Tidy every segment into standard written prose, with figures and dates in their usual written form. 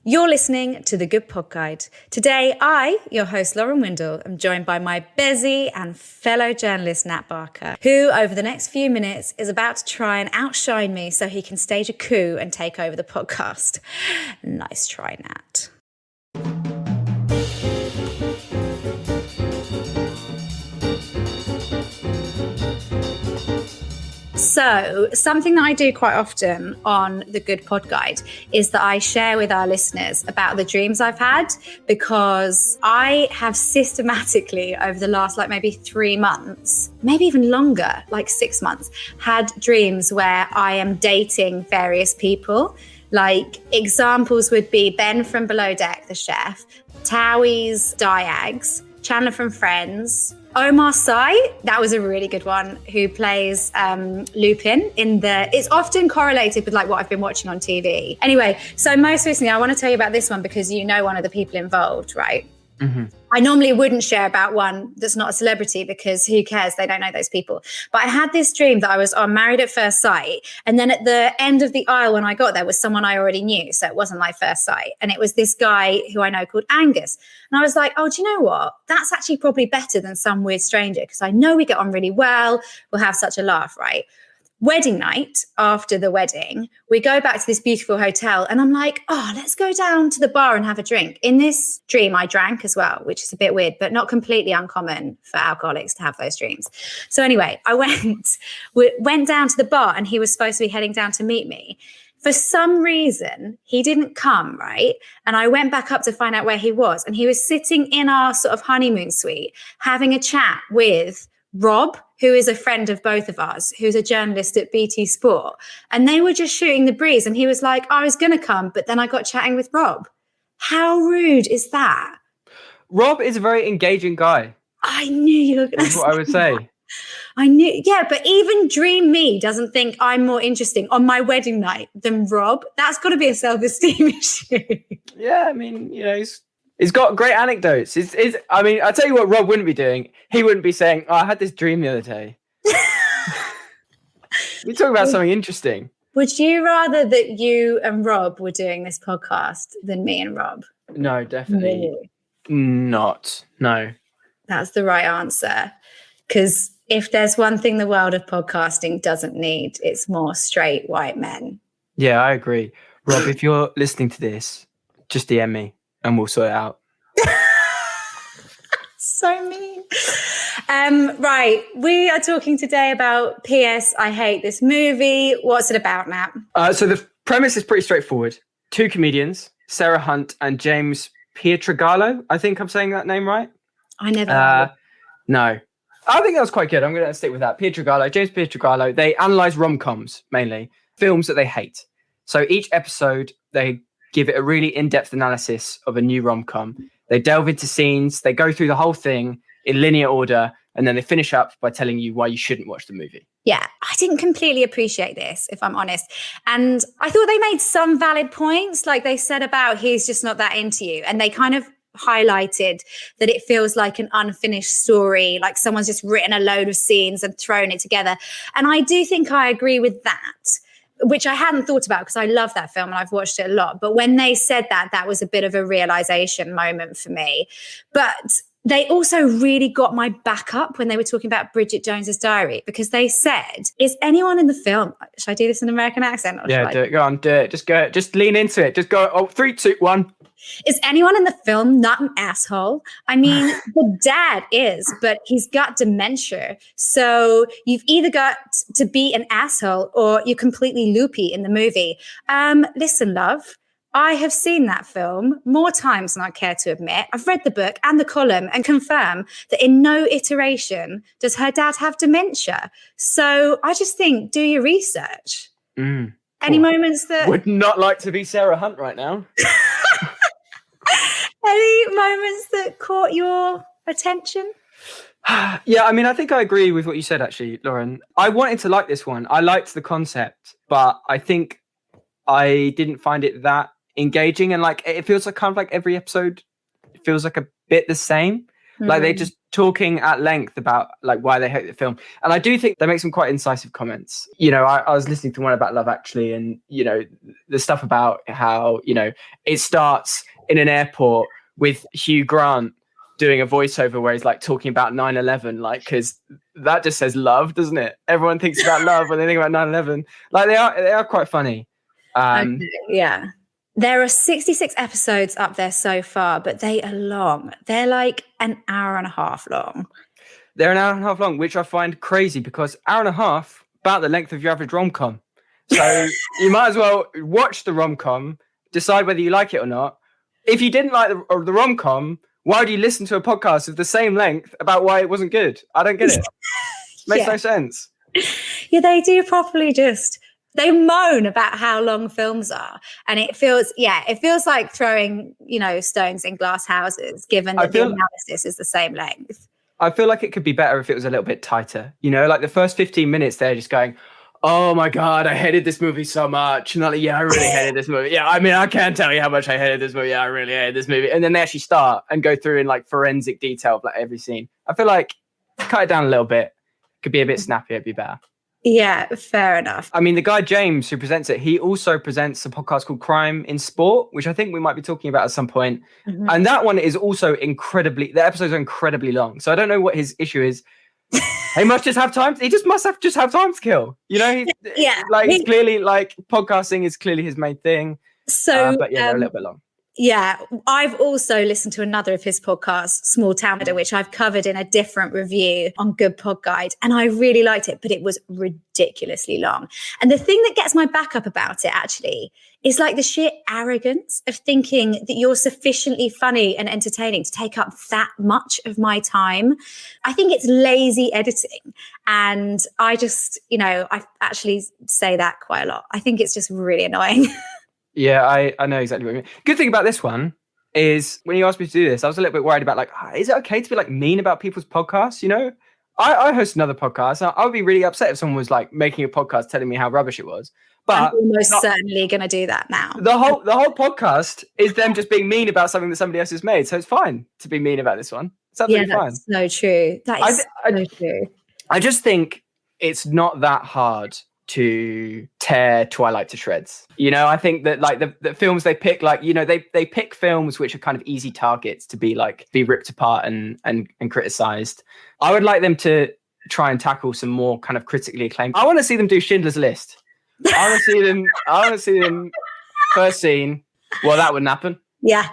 You're listening to The Good Pod Guide. Today, I, your host Lauren Windle, am joined by my busy and fellow journalist Nat Barker, who over the next few minutes is about to try and outshine me so he can stage a coup and take over the podcast. Nice try, Nat. So something that I do quite often on The Good Pod Guide is that I share with our listeners about the dreams I've had, because I have systematically over the last maybe 3 months, maybe even longer, 6 months, had dreams where I am dating various people. Examples would be Ben from Below Deck, the chef, Towie's Diags, Chandler from Friends, Omar Sy, that was a really good one, who plays Lupin it's often correlated with what I've been watching on TV. Anyway, so most recently I want to tell you about this one because you know one of the people involved, right? Mm-hmm. I normally wouldn't share about one that's not a celebrity because who cares? They don't know those people. But I had this dream that I was on Married at First Sight. And then at the end of the aisle when I got there was someone I already knew. So it wasn't like first sight. And it was this guy who I know called Angus. And I was like, oh, do you know what? That's actually probably better than some weird stranger because I know we get on really well. We'll have such a laugh, right? Wedding night, after the wedding, we go back to this beautiful hotel and I'm like, oh, let's go down to the bar and have a drink. In this dream, I drank as well, which is a bit weird, but not completely uncommon for alcoholics to have those dreams. So anyway, I went down to the bar and he was supposed to be heading down to meet me. For some reason, he didn't come, right? And I went back up to find out where he was. And he was sitting in our sort of honeymoon suite, having a chat with Rob, who is a friend of both of us, who's a journalist at BT Sport. And they were just shooting the breeze. And he was like, I was going to come, but then I got chatting with Rob. How rude is that? Rob is a very engaging guy. I knew you were going to say That's what I would say. That. I knew, yeah, but even Dream Me doesn't think I'm more interesting on my wedding night than Rob. That's got to be a self-esteem issue. Yeah, I mean, he's got great anecdotes. I'll tell you what Rob wouldn't be doing. He wouldn't be saying, oh, I had this dream the other day. You're talking about something interesting. Would you rather that you and Rob were doing this podcast than me and Rob? No, definitely not. No. That's the right answer. Because if there's one thing the world of podcasting doesn't need, it's more straight white men. Yeah, I agree. Rob, if you're listening to this, just DM me. And we'll sort it out. So mean. Right. We are talking today about P.S. I Hate This Movie. What's it about, Nat? So the premise is pretty straightforward. 2 comedians, Sarah Hunt and James Pietragallo. I think I'm saying that name right. I never. No. I think that was quite good. I'm going to stick with that. James Pietragallo. They analyze rom-coms, mainly. Films that they hate. So each episode, they give it a really in-depth analysis of a new rom-com. They delve into scenes, they go through the whole thing in linear order, and then they finish up by telling you why you shouldn't watch the movie. Yeah, I didn't completely appreciate this, if I'm honest. And I thought they made some valid points, like they said about he's just not that into you. And they kind of highlighted that it feels like an unfinished story, like someone's just written a load of scenes and thrown it together. And I do think I agree with that, which I hadn't thought about because I love that film and I've watched it a lot. But when they said that, that was a bit of a realization moment for me. But they also really got my back up when they were talking about Bridget Jones's Diary, because they said, is anyone in the film, should I do this in an American accent? Yeah, do it. Go on, do it. Just lean into it. Just go, 3, 2, 1. Is anyone in the film not an asshole? I mean, the dad is, but he's got dementia. So you've either got to be an asshole or you're completely loopy in the movie. Listen, love, I have seen that film more times than I care to admit. I've read the book and the column and confirm that in no iteration does her dad have dementia. So I just think, do your research. Any moments that... Would not like to be Sarah Hunt right now. Any moments that caught your attention? Yeah, I mean, I think I agree with what you said, actually, Lauren. I wanted to like this one. I liked the concept, but I think I didn't find it that engaging. And it feels like kind of like every episode, it feels like a bit the same. Like they just talking at length about like why they hate the film. And I do think they make some quite incisive comments. You know, I was listening to one about Love Actually, and, you know, the stuff about how, you know, it starts in an airport with Hugh Grant doing a voiceover where he's like talking about 9/11, like, because that just says love, doesn't it? Everyone thinks about love when they think about 9/11. Like, they are quite funny. Okay, yeah. There are 66 episodes up there so far, but they are long. They're like an hour and a half long. They're an hour and a half long, which I find crazy because hour and a half, about the length of your average rom-com. So you might as well watch the rom-com, decide whether you like it or not. If you didn't like the rom-com, why would you listen to a podcast of the same length about why it wasn't good? I don't get it. Makes no sense. Yeah, they do properly they moan about how long films are. And it feels like throwing, you know, stones in glass houses, given that the analysis is the same length. I feel like it could be better if it was a little bit tighter. You know, like the first 15 minutes, they're just going, oh my God, I hated this movie so much. And they're like, yeah, I really hated this movie. Yeah, I mean, I can't tell you how much I hated this movie. Yeah, I really hated this movie. And then they actually start and go through in like forensic detail of like every scene. I feel like cut it down a little bit. Could be a bit snappier, it'd be better. Yeah, fair enough. I mean, the guy James who presents it, he also presents a podcast called Crime in Sport, which I think we might be talking about at some point. Mm-hmm. And that one is also the episodes are incredibly long. So I don't know what his issue is. He must just have time. He must have time to kill. You know, he's clearly like podcasting is clearly his main thing. So, but yeah, they're a little bit long. Yeah, I've also listened to another of his podcasts, Small Town Murder, which I've covered in a different review on Good Pod Guide, and I really liked it, but it was ridiculously long. And the thing that gets my back up about it actually is like the sheer arrogance of thinking that you're sufficiently funny and entertaining to take up that much of my time. I think it's lazy editing. And I just, you know, I actually say that quite a lot. I think it's just really annoying. Yeah, I know exactly what you mean. Good thing about this one is when you asked me to do this, I was a little bit worried about like, is it okay to be like mean about people's podcasts? You know, I host another podcast. I would be really upset if someone was like making a podcast telling me how rubbish it was. But I'm almost certainly going to do that now. The whole podcast is them just being mean about something that somebody else has made. So it's fine to be mean about this one. It's absolutely fine. So true. That is so true. I just think it's not that hard to tear Twilight to shreds. You know, I think that like the films they pick, like, you know, they pick films which are kind of easy targets to be ripped apart and criticized. I would like them to try and tackle some more kind of critically acclaimed. I want to see them do Schindler's List. I want to see them first scene. Well, that wouldn't happen. Yeah,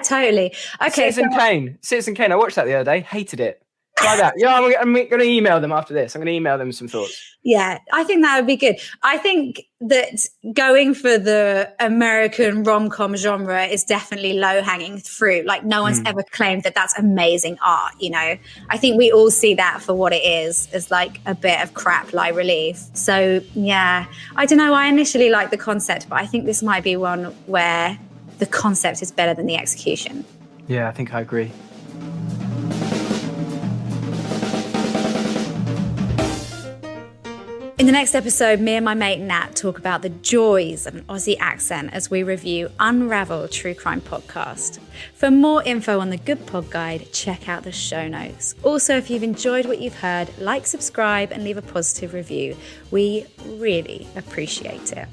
totally. Okay. Citizen Kane. I watched that the other day. Hated it. Try that. Yeah, I'm going to email them after this. I'm going to email them some thoughts. Yeah, I think that would be good. I think that going for the American rom-com genre is definitely low-hanging fruit. Like, no one's ever claimed that that's amazing art, you know? I think we all see that for what it is, as like a bit of crap light relief. So, yeah, I don't know. I initially liked the concept, but I think this might be one where the concept is better than the execution. Yeah, I think I agree. In the next episode, me and my mate Nat talk about the joys of an Aussie accent as we review Unravel True Crime Podcast. For more info on the Good Pod Guide, check out the show notes. Also, if you've enjoyed what you've heard, like, subscribe, and leave a positive review. We really appreciate it.